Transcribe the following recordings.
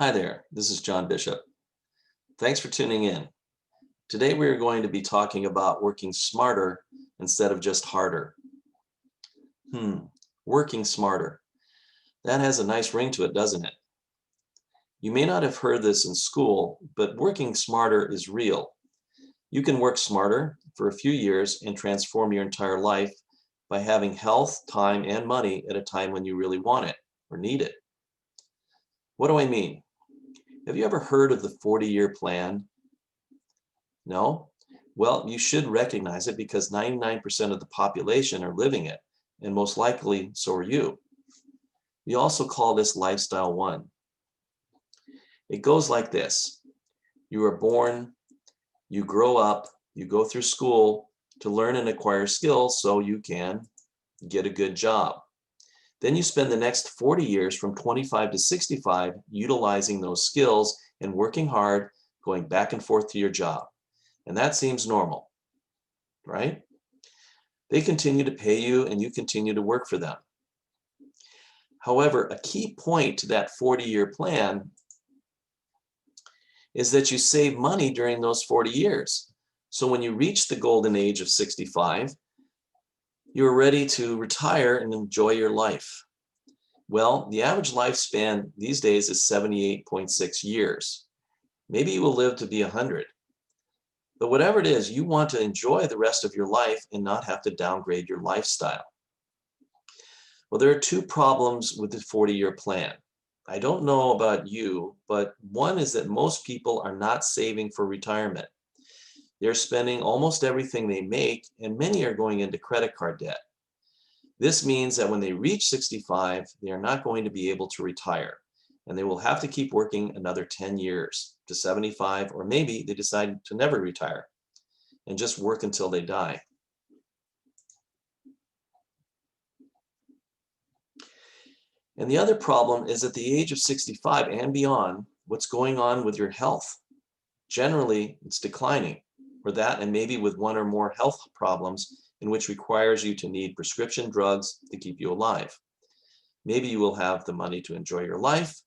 Hi there, this is John Bishop. Thanks for tuning in. Today we are going to be talking about working smarter instead of just harder. Hmm, Working smarter. That has a nice ring to it, doesn't it? You may not have heard this in school, but working smarter is real. You can work smarter for a few years and transform your entire life by having health, time, and money at a time when you really want it or need it. What do I mean? Have you ever heard of the 40-year plan? No? Well, you should recognize it because 99% of the population are living it, and most likely so are you. We also call this Lifestyle One. It goes like this. You are born, you grow up, you go through school to learn and acquire skills so you can get a good job. Then you spend the next 40 years from 25 to 65 utilizing those skills and working hard, going back and forth to your job. And that seems normal, right? They continue to pay you and you continue to work for them. However, a key point to that 40-year plan is that you save money during those 40 years. So when you reach the golden age of 65, you're ready to retire and enjoy your life. Well, the average lifespan these days is 78.6 years. Maybe you will live to be 100. But whatever it is, you want to enjoy the rest of your life and not have to downgrade your lifestyle. Well, there are two problems with the 40-year plan. I don't know about you, but one is that most people are not saving for retirement. They're spending almost everything they make, and many are going into credit card debt. This means that when they reach 65, they are not going to be able to retire, and they will have to keep working another 10 years to 75, or maybe they decide to never retire and just work until they die. And the other problem is at the age of 65 and beyond, what's going on with your health? Generally, it's declining, or that, and maybe with one or more health problems in which requires you to need prescription drugs to keep you alive. Maybe you will have the money to enjoy your life,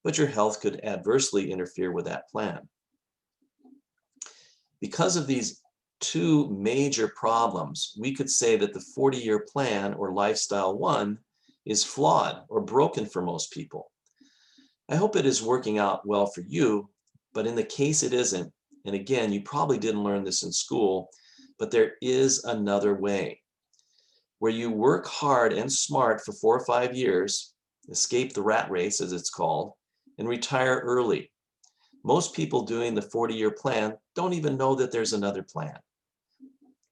but your health could adversely interfere with that plan. Because of these two major problems, we could say that the 40-year plan or Lifestyle One is flawed or broken for most people. I hope it is working out well for you, but in the case it isn't, and again, you probably didn't learn this in school, but there is another way where you work hard and smart for 4 or 5 years, escape the rat race as it's called, and retire early. Most people doing the 40-year plan don't even know that there's another plan.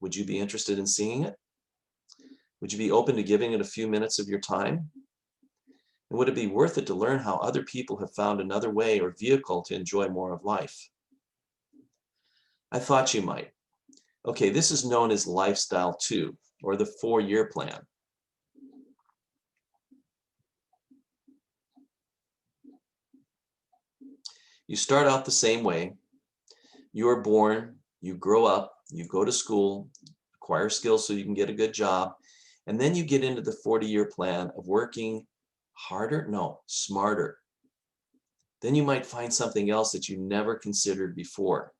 Would you be interested in seeing it? Would you be open to giving it a few minutes of your time? And would it be worth it to learn how other people have found another way or vehicle to enjoy more of life? I thought you might. Okay, this is known as Lifestyle 2, or the 4-year plan. You start out the same way. You are born, you grow up, you go to school, acquire skills so you can get a good job, and then you get into the 40-year plan of working harder? No, smarter. Then you might find something else that you never considered before.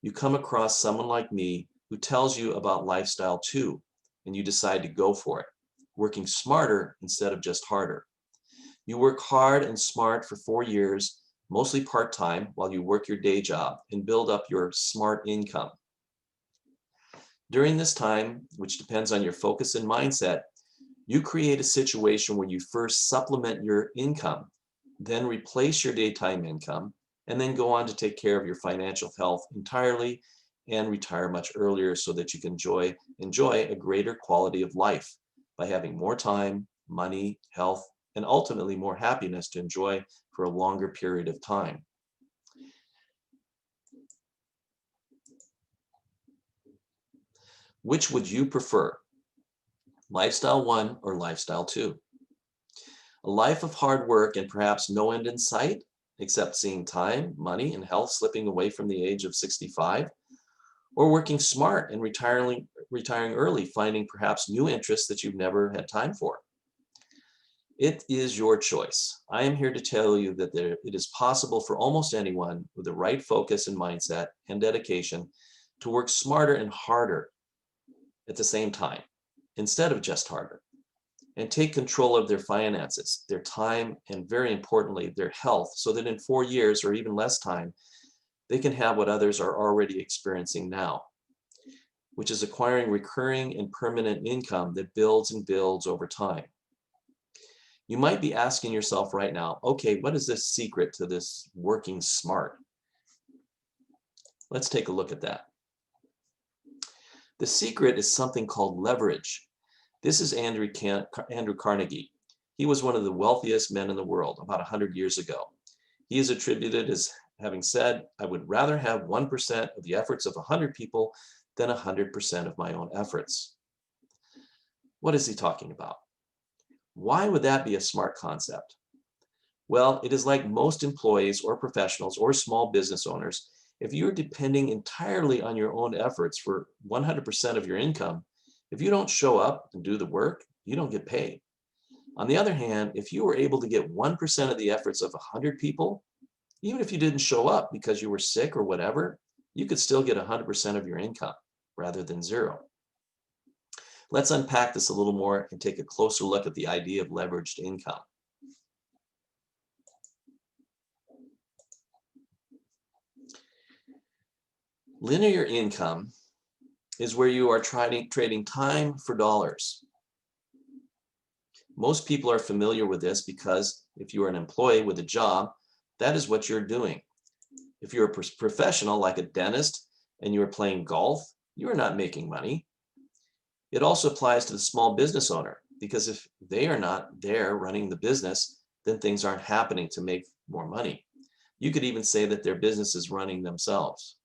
You come across someone like me who tells you about Lifestyle 2, and you decide to go for it, working smarter instead of just harder. You work hard and smart for 4 years, mostly part-time, while you work your day job and build up your smart income. During this time, which depends on your focus and mindset, you create a situation where you first supplement your income, then replace your daytime income, and then go on to take care of your financial health entirely and retire much earlier so that you can enjoy a greater quality of life by having more time, money, health, and ultimately more happiness to enjoy for a longer period of time. Which would you prefer, Lifestyle 1 or Lifestyle 2? A life of hard work and perhaps no end in sight, except seeing time, money, and health slipping away from the age of 65, or working smart and retiring early, finding perhaps new interests that you've never had time for. It is your choice. I am here to tell you that it is possible for almost anyone with the right focus and mindset and dedication to work smarter and harder at the same time, instead of just harder, and take control of their finances, their time, and very importantly, their health, so that in 4 years or even less time, they can have what others are already experiencing now, which is acquiring recurring and permanent income that builds and builds over time. You might be asking yourself right now, okay, what is this secret to this working smart? Let's take a look at that. The secret is something called leverage. This is Andrew Carnegie. He was one of the wealthiest men in the world about 100 years ago. He is attributed as having said, I would rather have 1% of the efforts of 100 people than 100% of my own efforts. What is he talking about? Why would that be a smart concept? Well, it is like most employees or professionals or small business owners. If you're depending entirely on your own efforts for 100% of your income, if you don't show up and do the work, you don't get paid. On the other hand, if you were able to get 1% of the efforts of 100 people, even if you didn't show up because you were sick or whatever, you could still get 100% of your income rather than zero. Let's unpack this a little more and take a closer look at the idea of leveraged income. Linear income is where you are trading time for dollars. Most people are familiar with this because if you are an employee with a job, that is what you're doing. If you're a professional like a dentist and you're playing golf, you are not making money. It also applies to the small business owner, because if they are not there running the business, then things aren't happening to make more money. You could even say that their business is running themselves.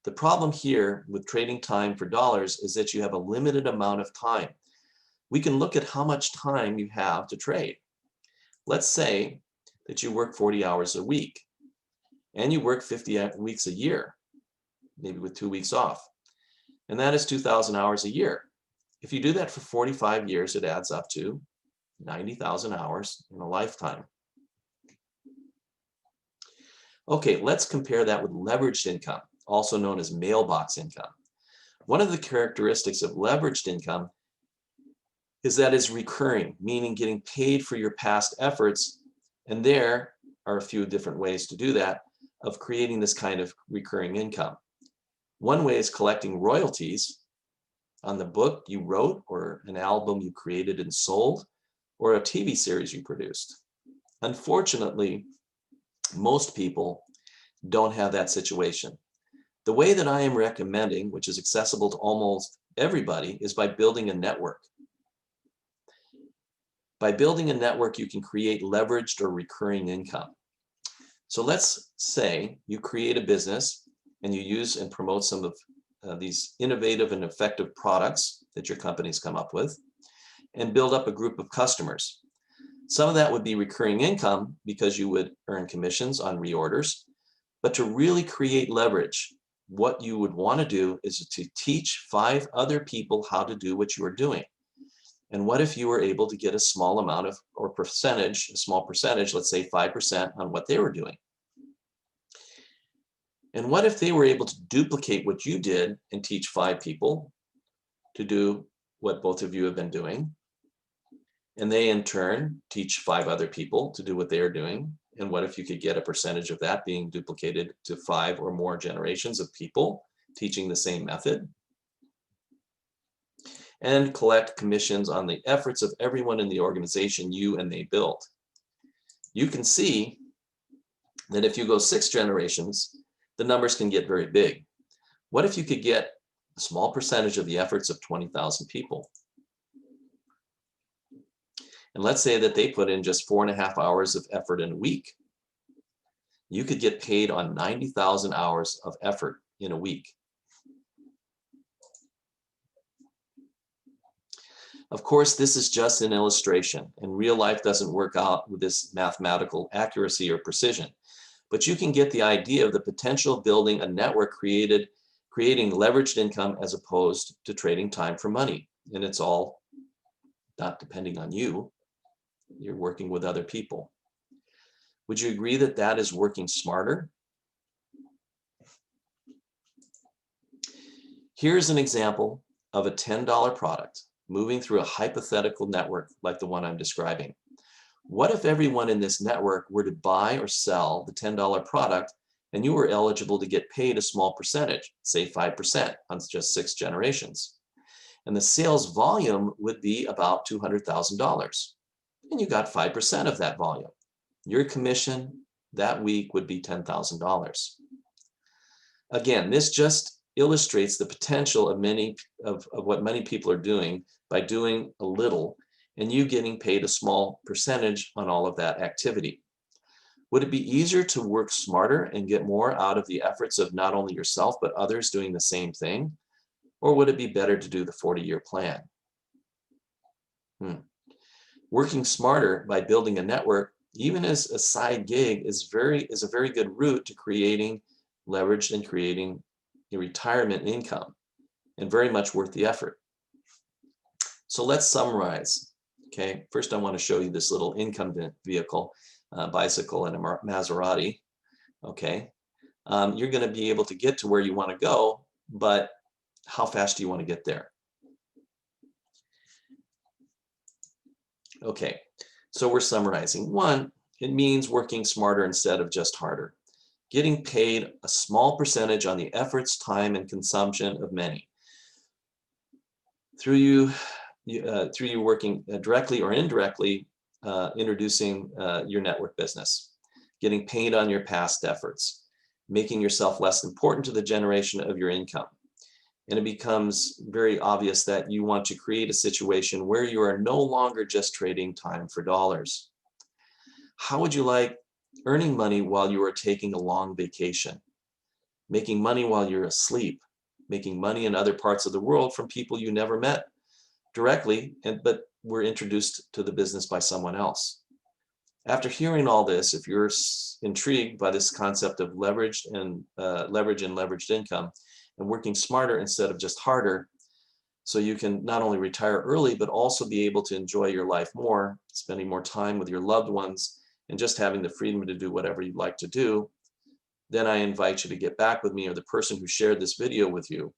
The problem here with trading time for dollars is that you have a limited amount of time. We can look at how much time you have to trade. Let's say that you work 40 hours a week and you work 50 weeks a year, maybe with 2 weeks off. And that is 2,000 hours a year. If you do that for 45 years, it adds up to 90,000 hours in a lifetime. Okay, let's compare that with leveraged income, also known as mailbox income. One of the characteristics of leveraged income is that it's recurring, meaning getting paid for your past efforts. And there are a few different ways to do that, of creating this kind of recurring income. One way is collecting royalties on the book you wrote, or an album you created and sold, or a TV series you produced. Unfortunately, most people don't have that situation. The way that I am recommending, which is accessible to almost everybody, is by building a network. By building a network, you can create leveraged or recurring income. So let's say you create a business and you use and promote some of these innovative and effective products that your company's come up with, and build up a group of customers. Some of that would be recurring income because you would earn commissions on reorders. But to really create leverage, what you would want to do is to teach 5 other people how to do what you are doing. And what if you were able to get a small amount of, or percentage, a small percentage, let's say 5% on what they were doing? And what if they were able to duplicate what you did and teach 5 people to do what both of you have been doing? And they in turn teach 5 other people to do what they are doing. And what if you could get a percentage of that being duplicated to 5 or more generations of people teaching the same method? And collect commissions on the efforts of everyone in the organization you and they built. You can see that if you go 6 generations, the numbers can get very big. What if you could get a small percentage of the efforts of 20,000 people? And let's say that they put in just 4.5 hours of effort in a week. You could get paid on 90,000 hours of effort in a week. Of course, this is just an illustration, and real life doesn't work out with this mathematical accuracy or precision. But you can get the idea of the potential of building a network creating leveraged income as opposed to trading time for money. And it's all not depending on you, You're working with other people. Would you agree that that is working smarter? Here's an example of a $10 product moving through a hypothetical network like the one I'm describing. What if everyone in this network were to buy or sell the $10 product and you were eligible to get paid a small percentage, say 5% on just 6 generations? And the sales volume would be about $200,000. And you got 5% of that volume. Your commission that week would be $10,000. Again, this just illustrates the potential of what many people are doing by doing a little and you getting paid a small percentage on all of that activity. Would it be easier to work smarter and get more out of the efforts of not only yourself but others doing the same thing? Or would it be better to do the 40-year plan? Working smarter by building a network, even as a side gig, is a very good route to creating leverage and creating a retirement income, and very much worth the effort. So let's summarize. Okay, first I want to show you this little income vehicle, bicycle and a Maserati. Okay, you're going to be able to get to where you want to go, but how fast do you want to get there? Okay, so we're summarizing. 1, it means working smarter instead of just harder. Getting paid a small percentage on the efforts, time, and consumption of many. Through you working directly or indirectly, introducing your network business. Getting paid on your past efforts. Making yourself less important to the generation of your income. And it becomes very obvious that you want to create a situation where you are no longer just trading time for dollars. How would you like earning money while you are taking a long vacation? Making money while you're asleep? Making money in other parts of the world from people you never met directly, but were introduced to the business by someone else? After hearing all this, if you're intrigued by this concept of leverage and leveraged income, and working smarter instead of just harder, so you can not only retire early, but also be able to enjoy your life more, spending more time with your loved ones, and just having the freedom to do whatever you'd like to do, then I invite you to get back with me or the person who shared this video with you.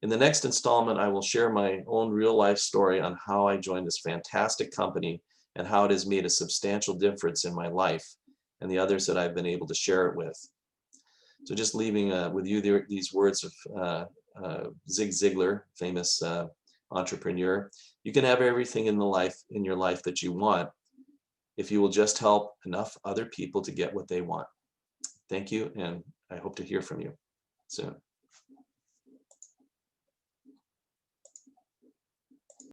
In the next installment, I will share my own real-life story on how I joined this fantastic company and how it has made a substantial difference in my life and the others that I've been able to share it with. So just leaving with you these words of Zig Ziglar, famous entrepreneur. You can have everything in your life that you want if you will just help enough other people to get what they want. Thank you, and I hope to hear from you soon.